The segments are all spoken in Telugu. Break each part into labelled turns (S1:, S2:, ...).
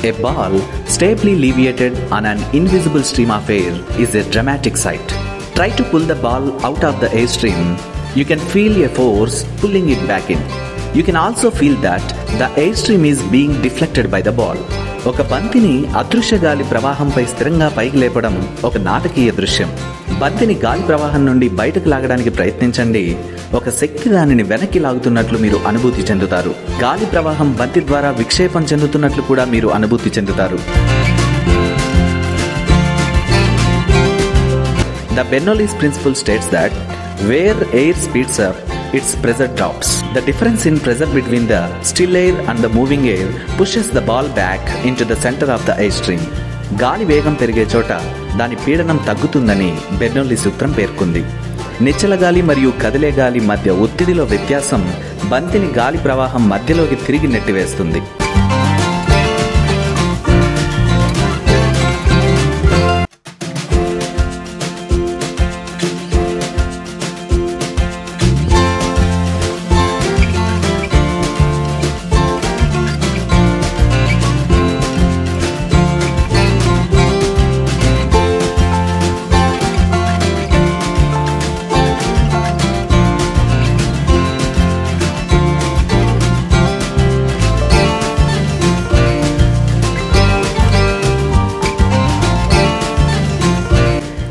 S1: A ball stably leviated on an invisible stream of air is a dramatic sight. Try to pull the ball out of the airstream. You can feel a force pulling it back in. You can also feel that the airstream is being deflected by the ball. ఒక బంతిని అదృశ్య గాలి ప్రవాహంపై స్థిరంగా పైకి లేపడం ఒక నాటకీయ దృశ్యం. బంతిని గాలి ప్రవాహం నుండి బయటకు లాగడానికి ప్రయత్నించండి. ఒక శక్తి దానిని వెనక్కి లాగుతున్నట్లు మీరు అనుభూతి చెందుతారు. గాలి ప్రవాహం బంతి ద్వారా విక్షేపం చెందుతున్నట్లు కూడా మీరు అనుభూతి చెందుతారు. The Bernoulli's principle states that where air speeds up, its pressure drops. The difference in pressure between the still air and the moving air pushes the ball back into the center of the airstream. గాలి వేగం పెరిగే చోట దాని పీడనం తగ్గుతుందని బెర్నౌల్లి సూత్రం పేర్కొంది. నిశ్చల గాలి మరియు కదిలే గాలి మధ్య ఒత్తిడిలో వ్యత్యాసం బంతిని గాలి ప్రవాహం మధ్యలోకి తిరిగి నెట్టివేస్తుంది.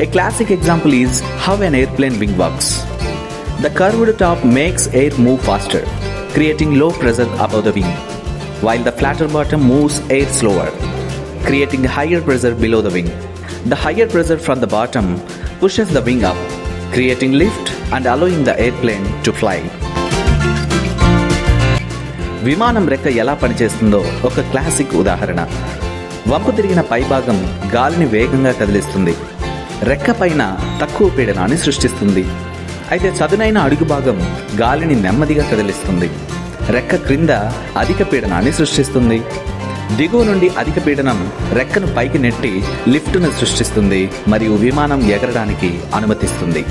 S1: A classic example is how an airplane wing works. The curved top makes air move faster, creating low pressure above the wing, while the flatter bottom moves air slower, creating higher pressure below the wing. The higher pressure from the bottom pushes the wing up, creating lift and allowing the airplane to fly. విమానం రెక్క ఎలా పనిచేస్తుందో ఒక క్లాసిక్ ఉదాహరణ. వంపు తిరిగిన పైభాగం గాలిని వేగంగా కదిలిస్తుంది. రెక్క పైన తక్కువ పీడనాన్ని సృష్టిస్తుంది. అయితే చదునైన అడుగు భాగం గాలిని నెమ్మదిగా కదిలిస్తుంది. రెక్క క్రింద అధిక పీడనాన్ని సృష్టిస్తుంది. దిగువ నుండి అధిక పీడనం రెక్కను పైకి నెట్టి లిఫ్ట్ను సృష్టిస్తుంది మరియు విమానం ఎగరడానికి అనుమతిస్తుంది.